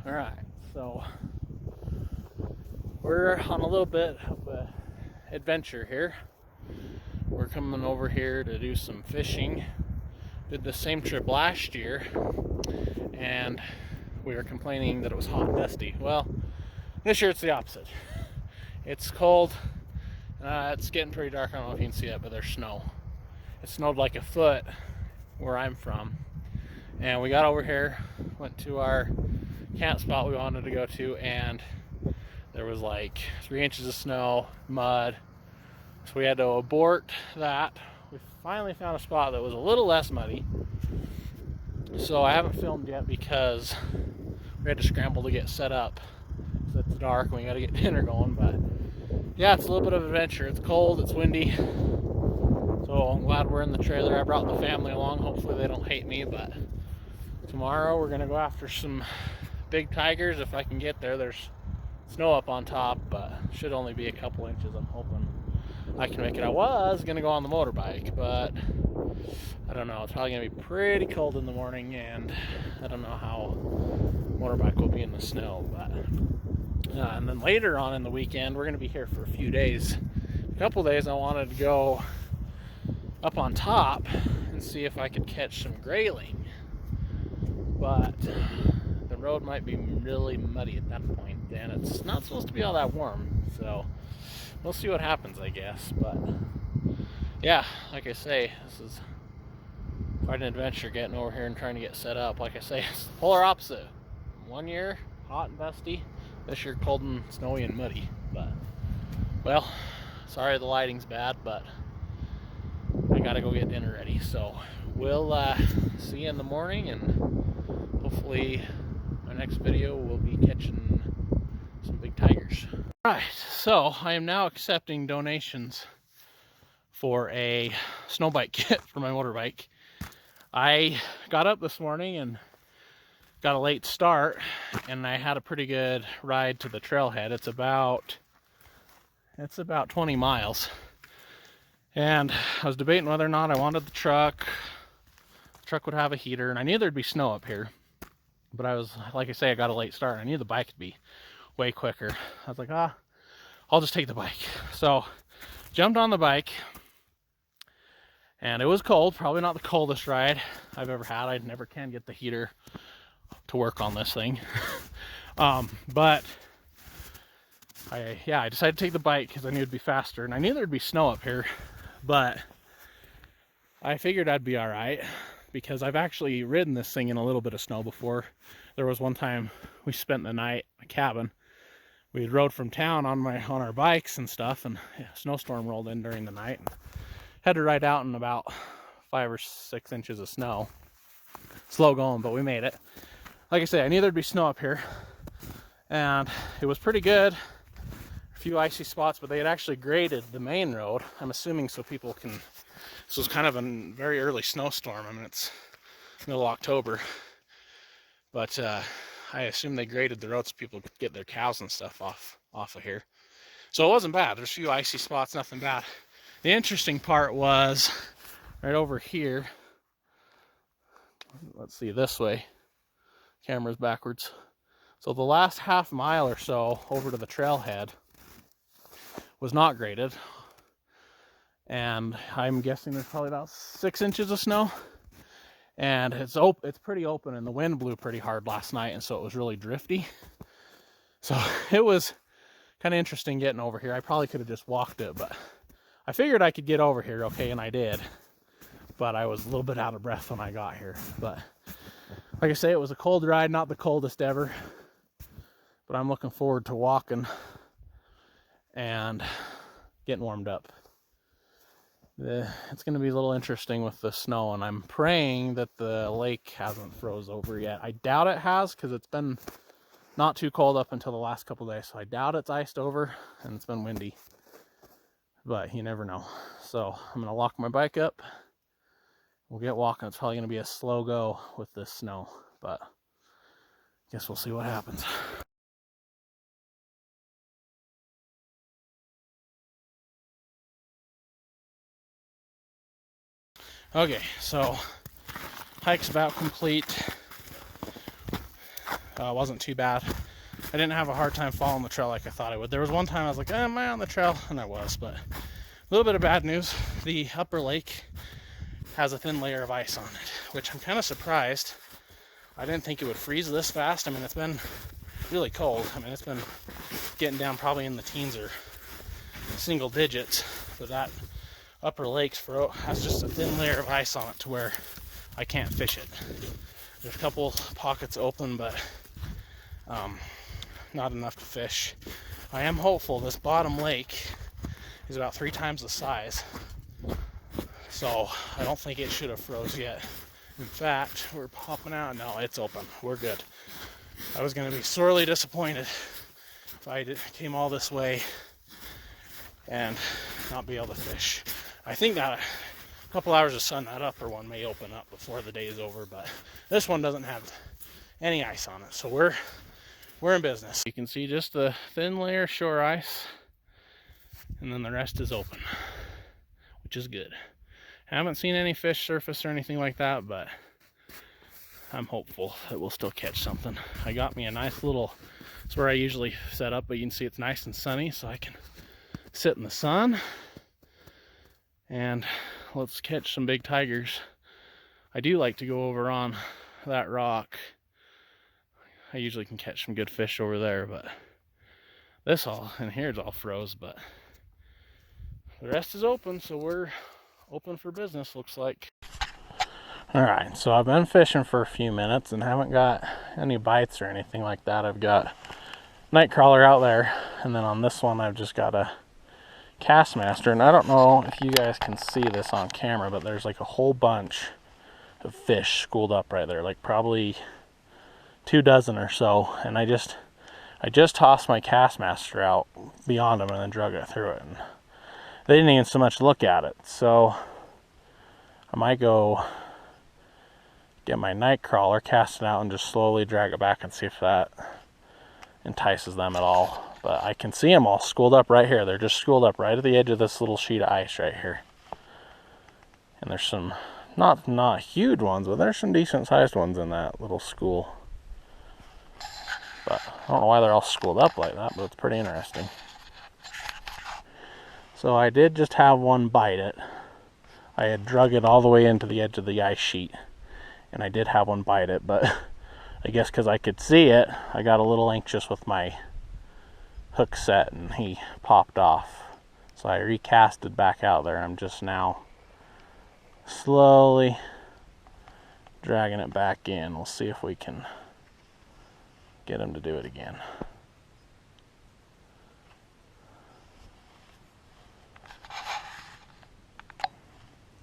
All right, so we're on a little bit of an adventure here. We're coming over here to do some fishing. Did the same trip last year, and we were complaining that it was hot and dusty. Well, this year it's the opposite. It's cold. It's getting pretty dark. I don't know if you can see it, but there's snow. It snowed like a foot where I'm from. And we got over here, went to our camp spot we wanted to go to, and there was like 3 inches of snow, mud. So we had to abort that. We finally found a spot that was a little less muddy. So I haven't filmed yet because we had to scramble to get set up. So it's dark and we got to get dinner going. But yeah, it's a little bit of an adventure. It's cold, it's windy. So I'm glad we're in the trailer. I brought the family along. Hopefully they don't hate me. But tomorrow we're going to go after some big tigers. If I can get there, there's snow up on top, but should only be a couple inches. I'm hoping I can make it. I was going to go on the motorbike, but I don't know. It's probably going to be pretty cold in the morning, and I don't know how motorbike will be in the snow. But and then later on in the weekend, we're going to be here for a few days. A couple days I wanted to go up on top and see if I could catch some grayling, but the road might be really muddy at that point, and it's not supposed to be all that warm, so we'll see what happens, I guess. But yeah, like I say, this is quite an adventure getting over here and trying to get set up. Like I say, it's the polar opposite. One year hot and dusty, this year cold and snowy and muddy. But well, sorry the lighting's bad, but I gotta go get dinner ready. So we'll see you in the morning, and hopefully my next video will be catching some big tigers. Alright, so I am now accepting donations for a snow bike kit for my motorbike. I got up this morning and got a late start, and I had a pretty good ride to the trailhead. It's about 20 miles. And I was debating whether or not I wanted the truck. The truck would have a heater, and I knew there'd be snow up here. But I was, like I say, I got a late start. I knew the bike would be way quicker. I was like, I'll just take the bike. So jumped on the bike, and it was cold. Probably not the coldest ride I've ever had. I never can get the heater to work on this thing. But I decided to take the bike because I knew it'd be faster, and I knew there'd be snow up here, but I figured I'd be all right because I've actually ridden this thing in a little bit of snow before. There was one time we spent the night in a cabin. We rode from town on our bikes and stuff, and a snowstorm rolled in during the night. And had to ride out in about 5 or 6 inches of snow. Slow going, but we made it. Like I say, I knew there'd be snow up here, and it was pretty good. A few icy spots, but they had actually graded the main road. I'm assuming so people can. This was kind of a very early snowstorm. I mean, it's middle of October, but I assume they graded the road so people could get their cows and stuff off of here. So it wasn't bad. There's a few icy spots, nothing bad. The interesting part was right over here. Let's see, this way. Camera's backwards. So the last half mile or so over to the trailhead was not graded, and I'm guessing there's probably about 6 inches of snow, and it's pretty open, and the wind blew pretty hard last night, and so it was really drifty. So it was kind of interesting getting over here. I probably could have just walked it, but I figured I could get over here okay, and I did, but I was a little bit out of breath when I got here. But like I say, it was a cold ride, not the coldest ever, but I'm looking forward to walking and getting warmed up. It's going to be a little interesting with the snow, and I'm praying that the lake hasn't froze over yet. I doubt it has, because it's been not too cold up until the last couple days, so I doubt it's iced over, and it's been windy, but you never know. So I'm going to lock my bike up. We'll get walking. It's probably going to be a slow go with this snow, but I guess we'll see what happens. Okay, so hike's about complete. Wasn't too bad. I didn't have a hard time following the trail like I thought I would. There was one time I was like, am I on the trail? And I was, but a little bit of bad news. The upper lake has a thin layer of ice on it, which I'm kind of surprised. I didn't think it would freeze this fast. I mean, it's been really cold. I mean, it's been getting down probably in the teens or single digits, but that upper lake's has just a thin layer of ice on it to where I can't fish it. There's a couple pockets open, but not enough to fish. I am hopeful. This bottom lake is about 3 times the size, so I don't think it should have froze yet. In fact, we're popping out. No, it's open. We're good. I was going to be sorely disappointed if I came all this way and not be able to fish. I think that a couple hours of sun, that upper one may open up before the day is over, but this one doesn't have any ice on it, so we're in business. You can see just the thin layer of shore ice, and then the rest is open, which is good. Haven't seen any fish surface or anything like that, but I'm hopeful that we'll still catch something. I got me a nice little, it's where I usually set up, but you can see it's nice and sunny, so I can sit in the sun and let's catch some big tigers. I do like to go over on that rock. I usually can catch some good fish over there, but this all in here is all froze, but the rest is open, so we're open for business, looks like. Alright, so I've been fishing for a few minutes and haven't got any bites or anything like that. I've got night crawler out there, and then on this one I've just got a Castmaster, and I don't know if you guys can see this on camera, but there's like a whole bunch of fish schooled up right there, like probably 2 dozen or so, and I just tossed my Castmaster out beyond them and then drug it through it, and they didn't even so much look at it. So I might go get my night crawler, cast it out, and just slowly drag it back and see if that entices them at all. But I can see them all schooled up right here. They're just schooled up right at the edge of this little sheet of ice right here. And there's some not huge ones, but there's some decent sized ones in that little school. But I don't know why they're all schooled up like that, but it's pretty interesting. So I did just have one bite it. I had drug it all the way into the edge of the ice sheet, and I did have one bite it, but I guess because I could see it, I got a little anxious with my hook set and he popped off. So I recasted back out there. I'm just now slowly dragging it back in. We'll see if we can get him to do it again.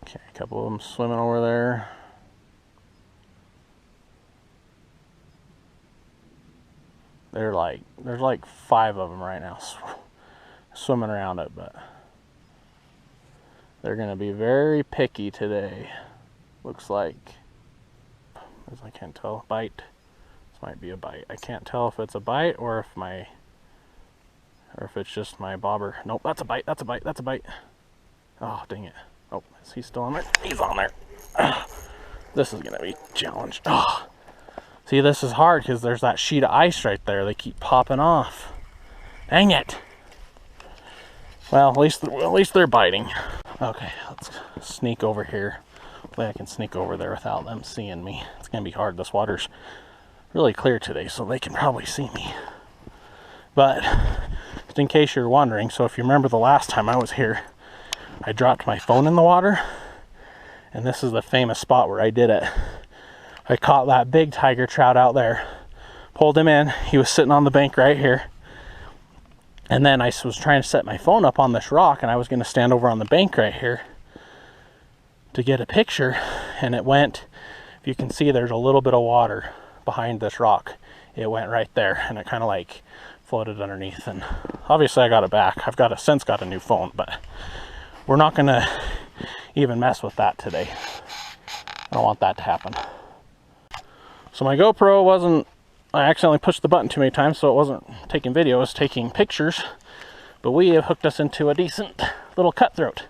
Okay, a couple of them swimming over there. There's like 5 of them right now swimming around it, but they're gonna be very picky today. Looks like, as I can't tell, bite. This might be a bite. I can't tell if it's a bite or if it's just my bobber. Nope, that's a bite. That's a bite. That's a bite. Oh, dang it. Oh, is he still on there? He's on there. This is gonna be a challenge. Oh. See, this is hard because there's that sheet of ice right there. They keep popping off. Dang it. Well, at least they're biting. Okay, let's sneak over here. Hopefully I can sneak over there without them seeing me. It's gonna be hard. This water's really clear today, so they can probably see me. But just in case you're wondering, so if you remember the last time I was here, I dropped my phone in the water, and this is the famous spot where I did it. I caught that big tiger trout out there, pulled him in. He was sitting on the bank right here. And then I was trying to set my phone up on this rock, and I was going to stand over on the bank right here to get a picture. And it went, if you can see, there's a little bit of water behind this rock. It went right there, and it kind of like floated underneath. And obviously I got it back. I've since got a new phone, but we're not going to even mess with that today. I don't want that to happen. So my GoPro I accidentally pushed the button too many times, so it wasn't taking video, it was taking pictures. But we have hooked us into a decent little cutthroat.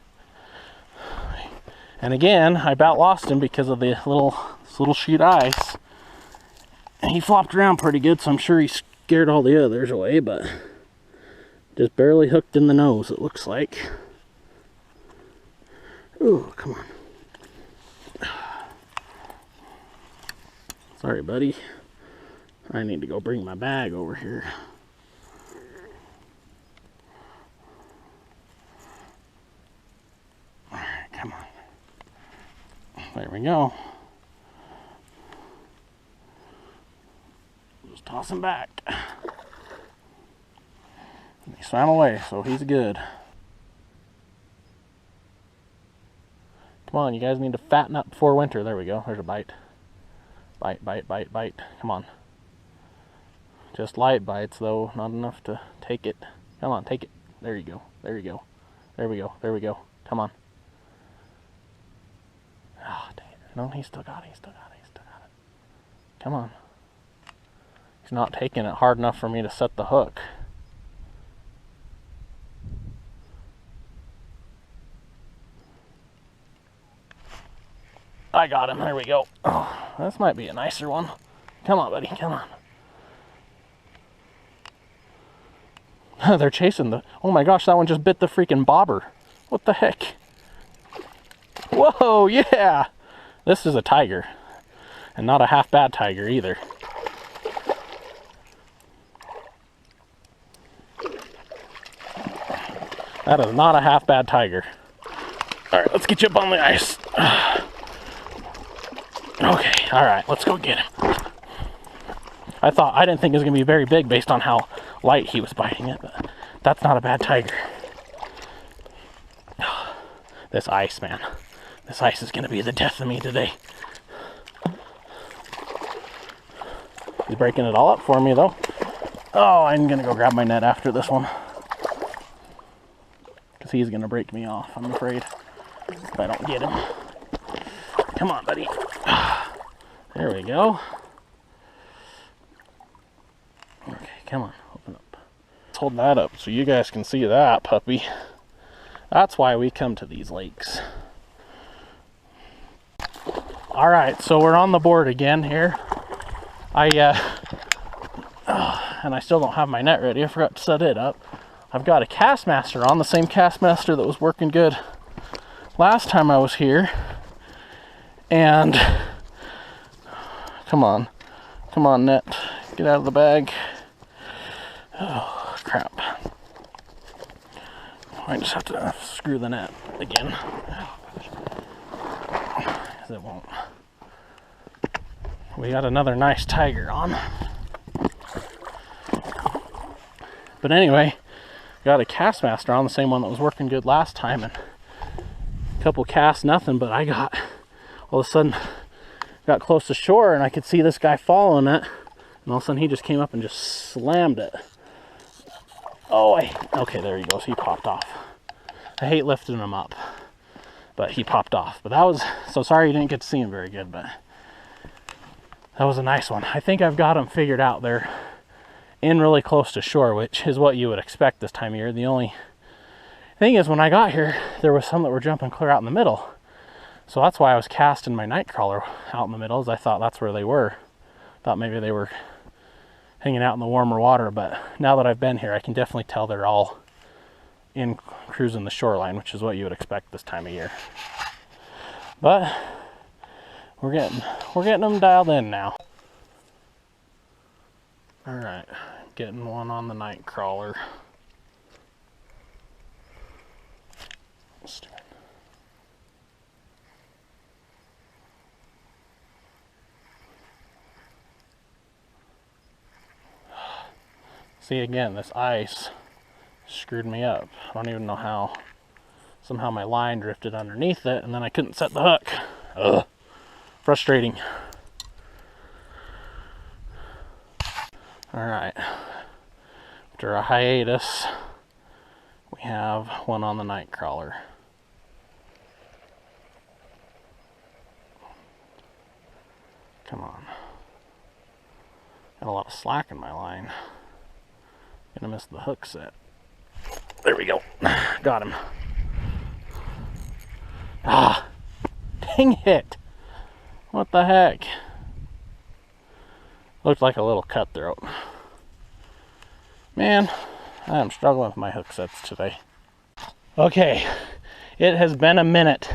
And again, I about lost him because of this little sheet of ice. He flopped around pretty good, so I'm sure he scared all the others away, but just barely hooked in the nose, it looks like. Ooh, come on. Sorry, buddy. I need to go bring my bag over here. Alright, come on. There we go. Just toss him back. He swam away, so he's good. Come on, you guys need to fatten up before winter. There we go. There's a bite. Bite, bite, bite, bite. Come on. Just light bites, though. Not enough to take it. Come on, take it. There you go. There you go. There we go. There we go. Come on. Oh, dang it. No, he still got it. He still got it. He still got it. Come on. He's not taking it hard enough for me to set the hook. I got him. There we go. Oh, this might be a nicer one. Come on, buddy. Come on. They're chasing the... Oh my gosh, that one just bit the freaking bobber. What the heck? Whoa, yeah! This is a tiger. And not a half bad tiger either. That is not a half bad tiger. Alright, let's get you up on the ice. Okay, alright, let's go get him. I didn't think it was going to be very big based on how light he was biting it, but that's not a bad tiger. This ice, man. This ice is going to be the death of me today. He's breaking it all up for me, though. Oh, I'm going to go grab my net after this one. Because he's going to break me off, I'm afraid, if I don't get him. Come on, buddy. There we go. Okay, come on, open up. Let's hold that up so you guys can see that puppy. That's why we come to these lakes. Alright, so we're on the board again here. And I still don't have my net ready. I forgot to set it up. I've got a Castmaster on, the same Castmaster that was working good last time I was here. And come on net, get out of the bag. Oh crap, I just have to screw the net again. Oh, it won't. We got another nice tiger on, but anyway, got a Castmaster on, the same one that was working good last time, and a couple casts, nothing, but I got all of a sudden got close to shore and I could see this guy following it, and all of a sudden he just came up and just slammed it. Oh, okay, there he goes. He popped off. I hate lifting him up, but he popped off. But that was, so sorry you didn't get to see him very good, but that was a nice one. I think I've got him figured out. They're in really close to shore, which is what you would expect this time of year. The only thing is, when I got here, there was some that were jumping clear out in the middle. So that's why I was casting my night crawler out in the middle, as I thought that's where they were. Thought maybe they were hanging out in the warmer water, but now that I've been here, I can definitely tell they're all in cruising the shoreline, which is what you would expect this time of year. But we're getting them dialed in now. All right, getting one on the night crawler. See, again, this ice screwed me up. I don't even know how. Somehow my line drifted underneath it, and then I couldn't set the hook. Ugh. Frustrating. Alright. After a hiatus, we have one on the night crawler. Come on. Got a lot of slack in my line. Gonna miss the hook set. There we go. Got him. Ah, dang it. What the heck? Looked like a little cutthroat. Man, I am struggling with my hook sets today. Okay, it has been a minute,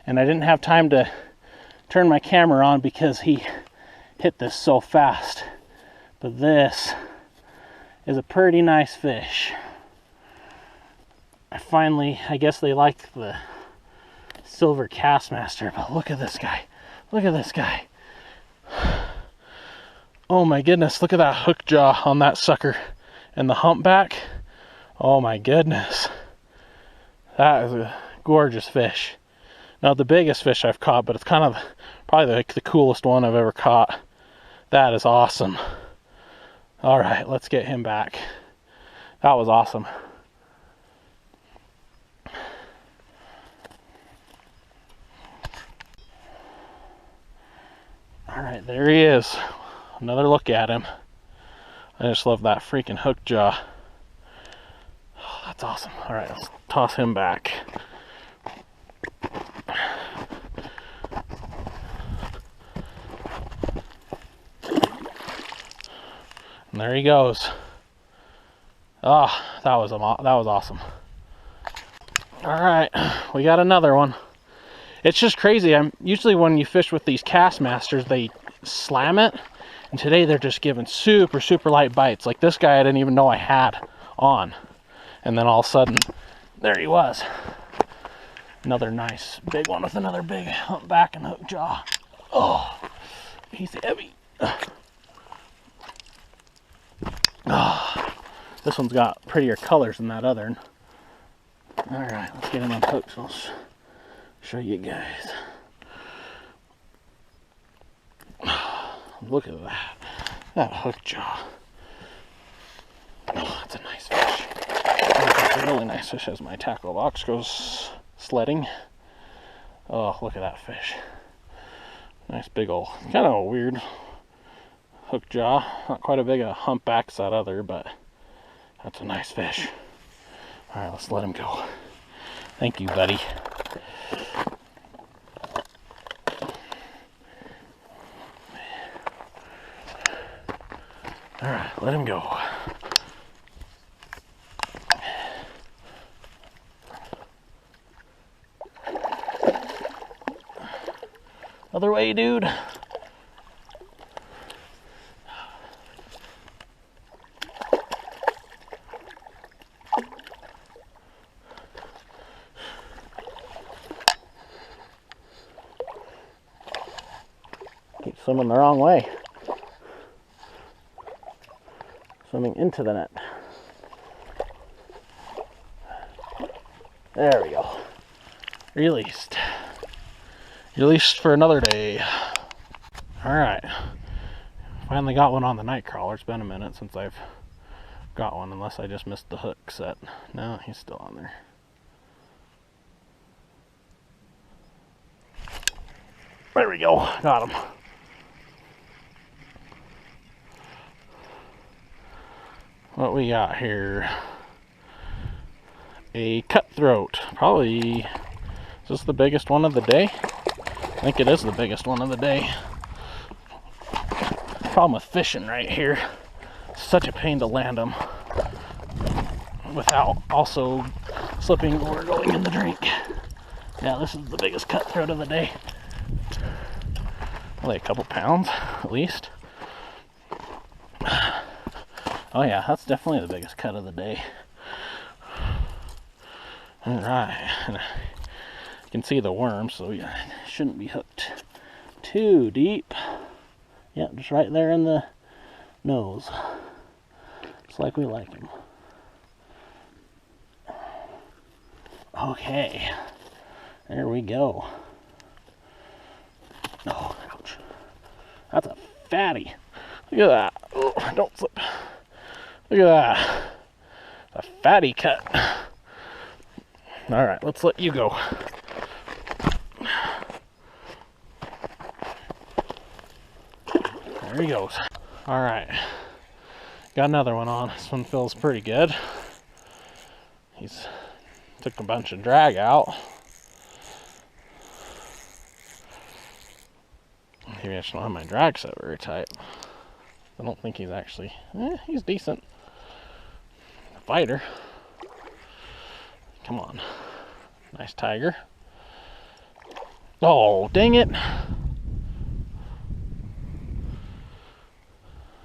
and I didn't have time to turn my camera on because he hit this so fast. But this is a pretty nice fish. I guess they like the silver Castmaster, but look at this guy. Look at this guy. Oh my goodness, look at that hook jaw on that sucker and the humpback. Oh my goodness. That is a gorgeous fish. Not the biggest fish I've caught, but it's kind of probably like the coolest one I've ever caught. That is awesome. All right, let's get him back. That was awesome. All right, there he is. Another look at him. I just love that freaking hook jaw. Oh, that's awesome. All right, let's toss him back. And there he goes. Oh, that was awesome. All right, we got another one. It's just crazy. Usually when you fish with these Castmasters, they slam it. And today they're just giving super, super light bites. Like this guy I didn't even know I had on. And then all of a sudden, there he was. Another nice big one with another big humpback and hook jaw. Oh, he's heavy. Oh, this one's got prettier colors than that other one. All right, let's get him on hooks. I'll show you guys. Look at that hook jaw. Oh, that's a nice fish. That's a really nice fish as my tackle box goes sledding. Oh, look at that fish. Nice big old, kind of a weird hook jaw. Not quite as big a humpback as that other, but that's a nice fish. All right, let's let him go. Thank you, buddy. All right, let him go. Other way, dude. Keep swimming the wrong way. Swimming into the net. There we go. Released. Released for another day. Alright. Finally got one on the night crawler. It's been a minute since I've got one, unless I just missed the hook set. No, he's still on there. There we go. Got him. What we got here? A cutthroat. Probably, is this the biggest one of the day? I think it is the biggest one of the day. Problem with fishing right here, such a pain to land them without also slipping or going in the drink. Yeah, this is the biggest cutthroat of the day. Probably a couple pounds at least. Oh yeah, that's definitely the biggest cut of the day. Alright, you can see the worm, so you shouldn't be hooked too deep. Yep, just right there in the nose. Just like we like them. Okay, there we go. Oh, ouch. That's a fatty. Look at that. Oh, don't slip. Look at that. A fatty cut. All right, let's let you go. There he goes. All right, got another one on. This one feels pretty good. He's took a bunch of drag out. Maybe I just don't have my drag set very tight. I don't think he's actually, he's decent. Fighter. Come on. Nice tiger. Oh, dang it.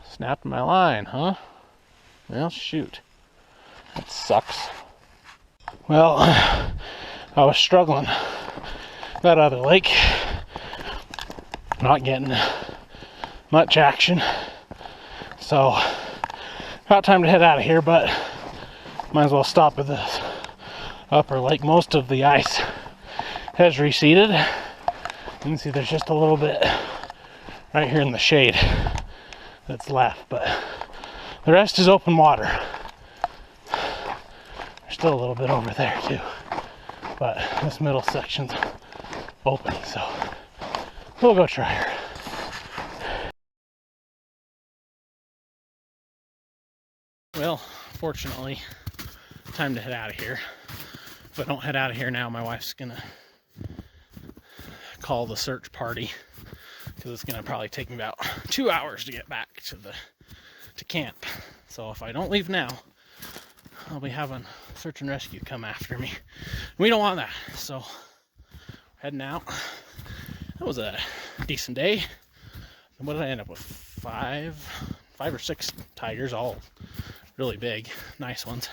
Snapped my line, huh? Well, shoot. That sucks. Well, I was struggling that other lake. Not getting much action. So, about time to head out of here, but might as well stop at this upper lake. Most of the ice has receded. You can see there's just a little bit right here in the shade that's left, but the rest is open water. There's still a little bit over there too, but this middle section's open, so we'll go try her. Well, fortunately, time to head out of here. If I don't head out of here now, my wife's gonna call the search party because it's gonna probably take me about 2 hours to get back to camp. So if I don't leave now, I'll be having search and rescue come after me. We don't want that, so heading out. That was a decent day. And what did I end up with? Five or six tigers, all really big, nice ones.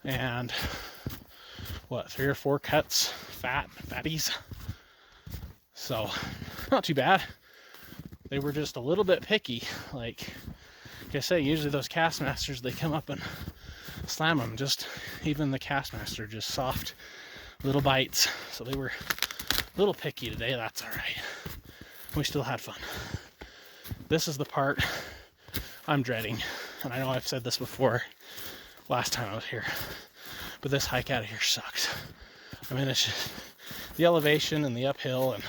And what, 3 or 4 cuts, fatties. So not too bad. They were just a little bit picky. Like I say, usually those Castmasters, they come up and slam them. Just even the Castmaster, just soft little bites. So they were a little picky today. That's all right. We still had fun. This is the part I'm dreading. And I know I've said this before last time I was here, but this hike out of here sucks. I mean, it's just the elevation and the uphill, and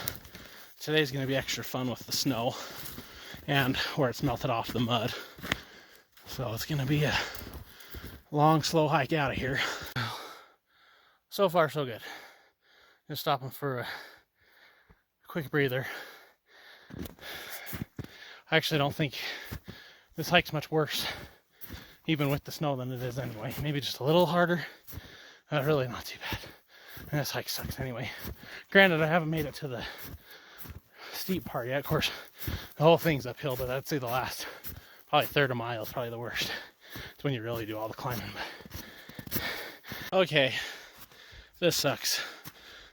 today's going to be extra fun with the snow and where it's melted off the mud. So it's going to be a long, slow hike out of here. So far, so good. Just stopping for a quick breather. I actually don't think this hike's much worse, even with the snow, than it is anyway. Maybe just a little harder, but really not too bad. And this hike sucks anyway. Granted, I haven't made it to the steep part yet. Of course, the whole thing's uphill, but I'd say the last probably third of a mile is probably the worst. It's when you really do all the climbing. Okay, this sucks.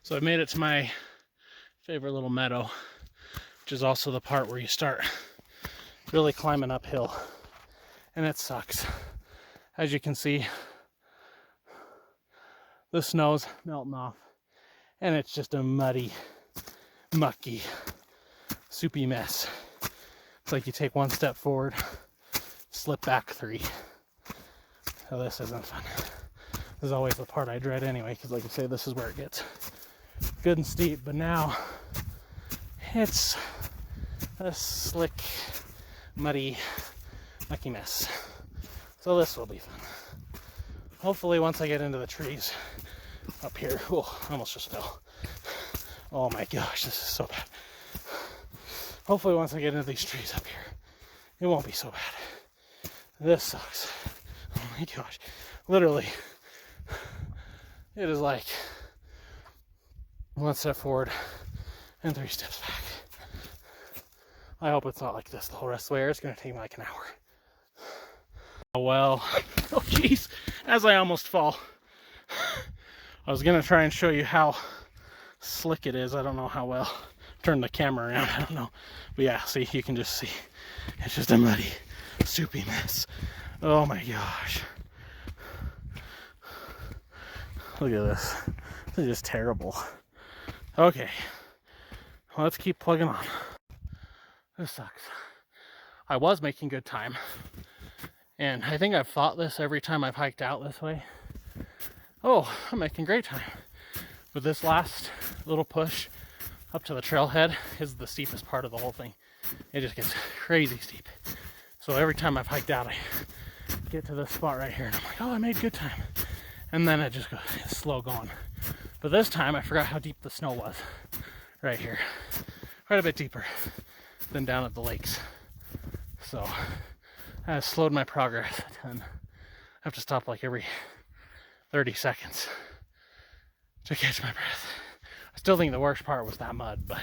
So I made it to my favorite little meadow, which is also the part where you start really climbing uphill, and it sucks. As you can see, the snow's melting off, and it's just a muddy, mucky, soupy mess. It's like you take one step forward, slip back 3. So this isn't fun. This is always the part I dread anyway, because like I say, this is where it gets good and steep, but now it's a slick, muddy, mucky mess. So this will be fun. Hopefully once I get into the trees up here, oh, I almost just fell. Oh my gosh, this is so bad. Hopefully once I get into these trees up here, it won't be so bad. This sucks. Oh my gosh. Literally, it is like 1 step forward and 3 steps back. I hope it's not like this the whole rest of the way. It's going to take me like an hour. Oh well. Oh jeez. As I almost fall. I was going to try and show you how slick it is. I don't know how well. Turn the camera around. I don't know. But yeah, see, you can just see. It's just a muddy, soupy mess. Oh my gosh. Look at this. This is just terrible. Okay. Well, let's keep plugging on. This sucks. I was making good time, and I think I've thought this every time I've hiked out this way. Oh, I'm making great time. But this last little push up to the trailhead is the steepest part of the whole thing. It just gets crazy steep. So every time I've hiked out, I get to this spot right here, and I'm like, oh, I made good time. And then it just goes, it's slow going. But this time I forgot how deep the snow was right here. Quite a bit deeper than down at the lakes. so that has slowed my progress a ton. I have to stop like every 30 seconds to catch my breath. I still think the worst part was that mud, but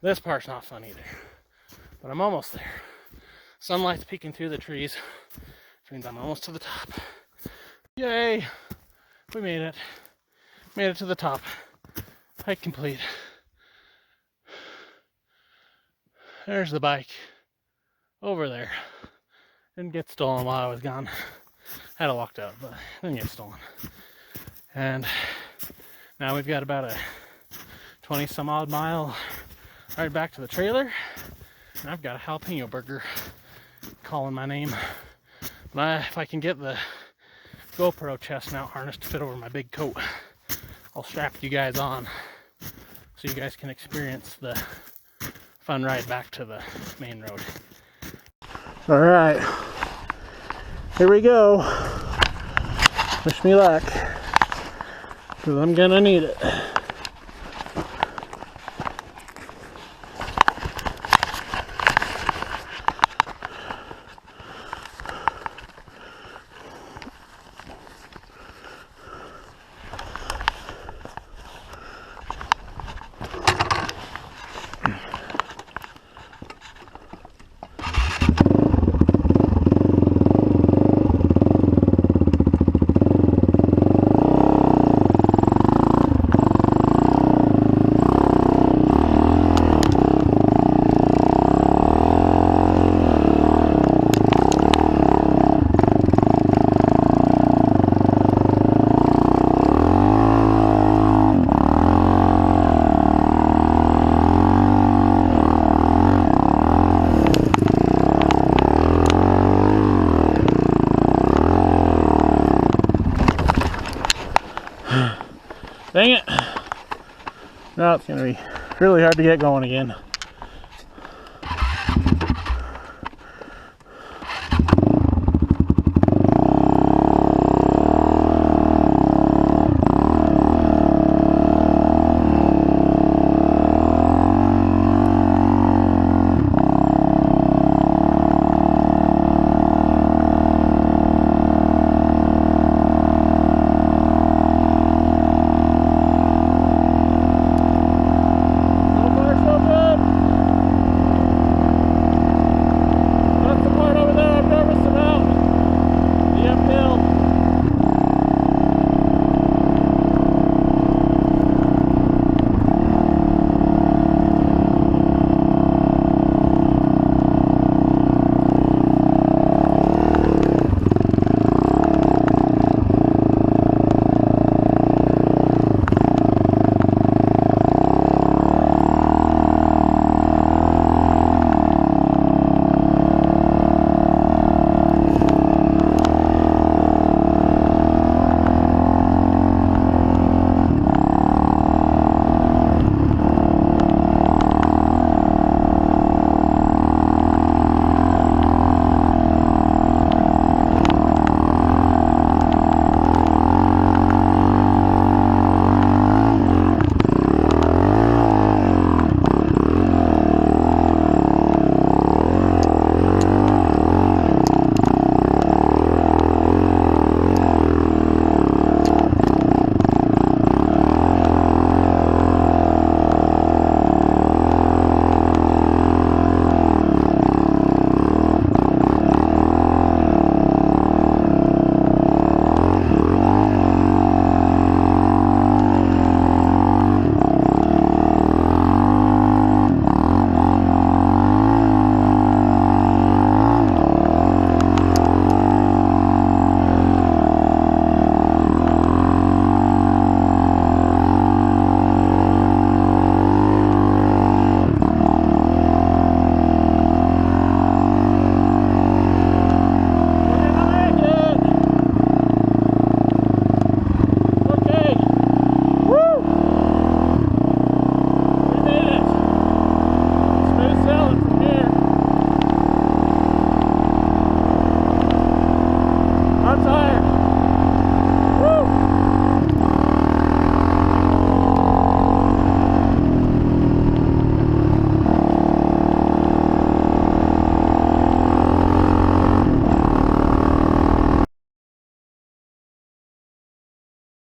this part's not fun either. But I'm almost there. Sunlight's peeking through the trees, which means I'm almost to the top. Yay! We made it. Made it to the top. Hike complete. There's the bike. Over there. Didn't get stolen while I was gone. Had it locked out, but didn't get stolen. And now we've got about a 20 some odd mile ride back to the trailer. And I've got a jalapeno burger calling my name. But if I can get the GoPro chest mount harness to fit over my big coat, I'll strap you guys on so you guys can experience the fun ride back to the main road. All right, here we go. Wish me luck, because I'm gonna need it. Dang it. Now it's going to be really hard to get going again.